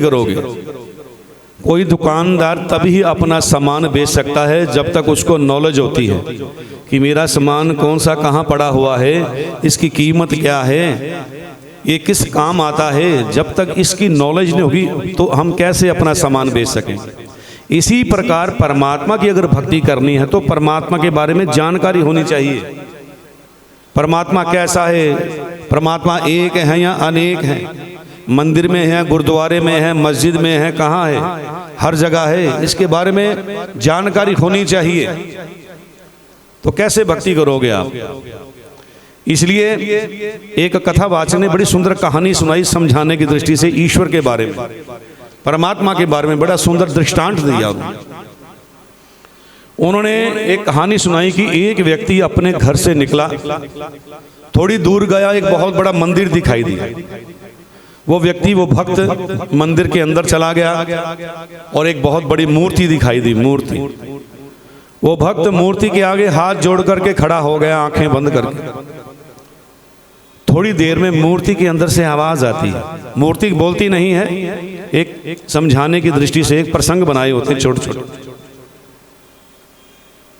करोगे? कोई दुकानदार तभी अपना सामान बेच सकता है जब तक उसको नॉलेज होती है कि मेरा सामान कौन सा कहाँ पड़ा हुआ है, इसकी कीमत क्या है, ये किस काम आता है। जब तक इसकी नॉलेज नहीं होगी तो हम कैसे अपना सामान बेच सकें। इसी प्रकार परमात्मा की अगर भक्ति करनी है तो परमात्मा के बारे में जानकारी होनी चाहिए। परमात्मा कैसा है, परमात्मा एक है या अनेक है, मंदिर में है, गुरुद्वारे में है, मस्जिद में है, कहाँ है, हर जगह है, इसके बारे में जानकारी होनी चाहिए। तो कैसे भक्ति करोगे आप? इसलिए एक कथावाचक ने बड़ी सुंदर कहानी सुनाई समझाने की दृष्टि से ईश्वर के बारे में, परमात्मा के बारे में बड़ा सुंदर दृष्टांत दिया। उन्होंने एक कहानी सुनाई कि एक व्यक्ति अपने घर से निकला, थोड़ी दूर गया, एक बहुत बड़ा मंदिर दिखाई दिया। वो व्यक्ति, वो भक्त मंदिर के अंदर चला गया और एक बहुत बड़ी मूर्ति दिखाई दी। मूर्ति, वो भक्त मूर्ति के आगे हाथ जोड़ करके खड़ा हो गया, आंखें बंद करके। थोड़ी देर में मूर्ति के अंदर से आवाज आती है। मूर्ति बोलती नहीं है, एक समझाने की दृष्टि से एक प्रसंग बनाए होते छोटे छोटे।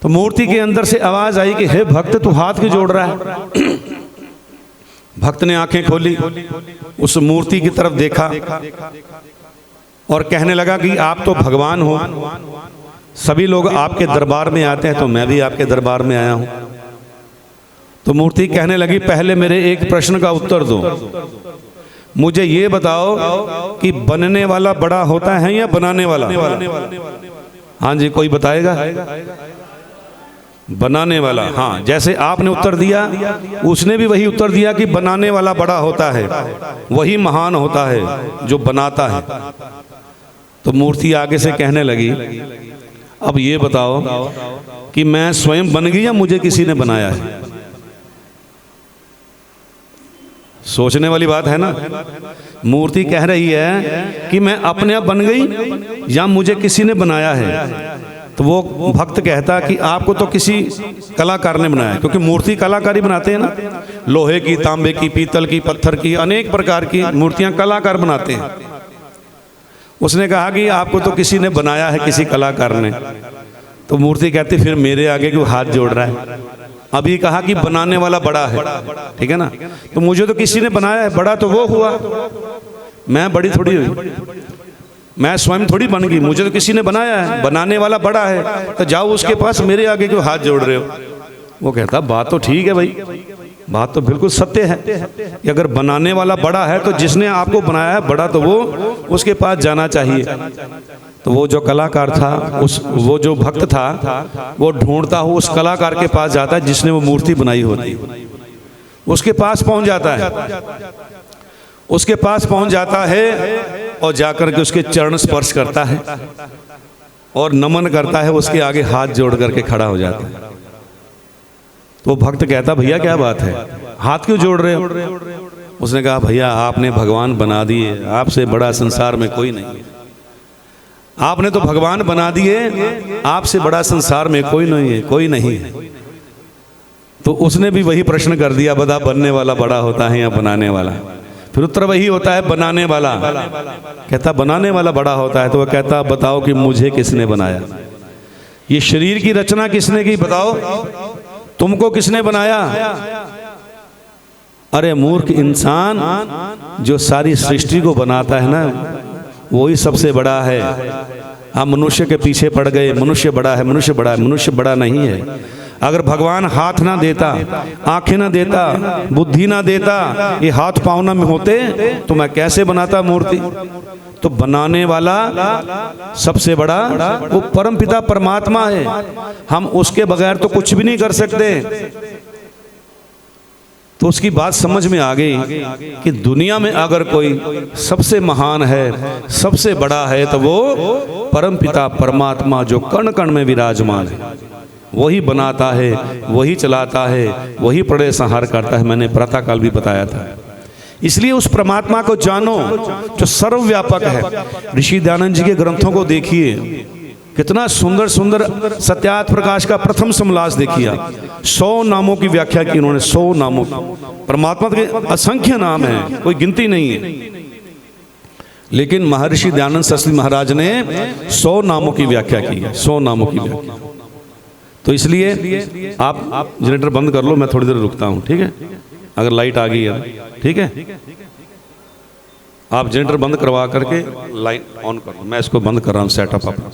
तो मूर्ति के अंदर से आवाज आई कि हे भक्त, तू हाथ क्यों जोड़ रहा है? भक्त ने आंखें खोली, उस मूर्ति की तरफ देखा और कहने लगा कि आप तो भगवान हो, सभी लोग आपके दरबार में आते हैं, तो मैं भी आपके दरबार में आया हूं। तो मूर्ति कहने लगी, पहले मेरे एक प्रश्न का उत्तर दो, मुझे ये बताओ कि बनने वाला बड़ा होता है या बनाने वाला? हाँ जी, कोई बताएगा? बनाने वाला। हाँ, जैसे आपने उत्तर दिया, उसने भी वही उत्तर दिया कि बनाने वाला बड़ा होता है, वही महान होता है जो बनाता है। तो मूर्ति आगे से कहने लगी, अब ये बताओ कि मैं स्वयं बन गई या मुझे किसी ने बनाया है? सोचने वाली बात है ना। मूर्ति कह रही है कि मैं अपने आप बन गई या मुझे किसी ने बनाया है। तो वो भक्त कहता कि आपको तो किसी कलाकार ने बनाया, क्योंकि मूर्ति कलाकारी बनाते हैं ना, लोहे की, तांबे की, पीतल की, पत्थर की, अनेक प्रकार की मूर्तियां कलाकार बनाते हैं। उसने कहा कि आपको तो किसी ने बनाया है, किसी कलाकार ने। तो मूर्ति कहती फिर मेरे आगे क्यों हाथ जोड़ रहा है? अभी कहा कि बनाने वाला बड़ा है, ठीक है ना। तो मुझे तो किसी ने बनाया है, बड़ा तो वो हुआ, मैं बड़ी थोड़ी हुई, मैं स्वयं थोड़ी बन गई, मुझे तो किसी ने बनाया है, बनाने वाला बड़ा है, तो जाओ उसके पास, मेरे आगे क्यों हाथ जोड़ रहे हो? वो कहता बात तो ठीक है भाई, बात तो बिल्कुल सत्य है कि अगर बनाने वाला बड़ा है तो जिसने आपको बनाया है बड़ा, तो वो उसके पास जाना चाहिए। तो वो जो कलाकार था, वो जो भक्त था, वो ढूंढता हो उस कलाकार के पास जाता है जिसने वो मूर्ति बनाई होती, उसके पास पहुंच जाता है, उसके पास पहुंच जाता है और जाकर के उसके चरण स्पर्श करता है और नमन करता है, उसके आगे हाथ जोड़ करके खड़ा हो जाता है। तो भक्त कहता भैया क्या बात है, हाथ क्यों जोड़ रहे हो? उसने कहा भैया आपने भगवान बना दिए, आपसे बड़ा संसार में कोई नहीं है। आपने तो भगवान बना दिए, आपसे बड़ा संसार में कोई नहीं है, कोई नहीं है। तो उसने भी वही प्रश्न कर दिया, बता बनने वाला बड़ा होता है या बनाने वाला? फिर उत्तर वही होता है, बनाने वाला। कहता बनाने वाला बड़ा होता है। तो वह कहता बताओ कि मुझे किसने बनाया? ये शरीर की रचना किसने की? बताओ तुमको किसने बनाया? अरे मूर्ख इंसान, जो सारी सृष्टि को बनाता है ना, वही सबसे बड़ा है। हम मनुष्य के पीछे पड़ गए, मनुष्य बड़ा है, मनुष्य बड़ा है, मनुष्य बड़ा नहीं है। अगर भगवान हाथ ना देता, आंखें ना देता, बुद्धि ना देता, ये हाथ पाँव ना में होते, तो मैं कैसे बनाता मूर्ति? तो बनाने वाला सबसे बड़ा वो परमपिता परमात्मा है, हम उसके बगैर तो कुछ भी नहीं कर सकते। तो उसकी बात समझ में आ गई कि दुनिया में अगर कोई सबसे महान है, सबसे बड़ा है, तो वो परमपिता परमात्मा जो कण कण में विराजमान है, वही बनाता है, वही चलाता है, वही प्रलय संहार करता है। मैंने प्रातःकाल भी बताया था। इसलिए उस परमात्मा को जानो जो सर्वव्यापक है। ऋषि दयानंद जी के ग्रंथों को देखिए, कितना सुंदर सुंदर सत्यार्थ प्रकाश का प्रथम समलास देखिए। 100 नामों की व्याख्या की उन्होंने, 100 नामों। परमात्मा के असंख्य नाम हैं, कोई गिनती नहीं है। लेकिन महर्षि दयानंद सरस्वती महाराज ने 100 नामों की व्याख्या की है, 100 नामों की व्याख्या। तो इसलिए आप जनरेटर बंद कर लो, मैं थोड़ी देर रुकता हूँ, ठीक है? अगर लाइट आ गई है, ठीक है? आप जनरेटर बंद करवा करके लाइट ऑन कर लो, मैं इसको बंद कर रहा हूँ सेटअप अपना।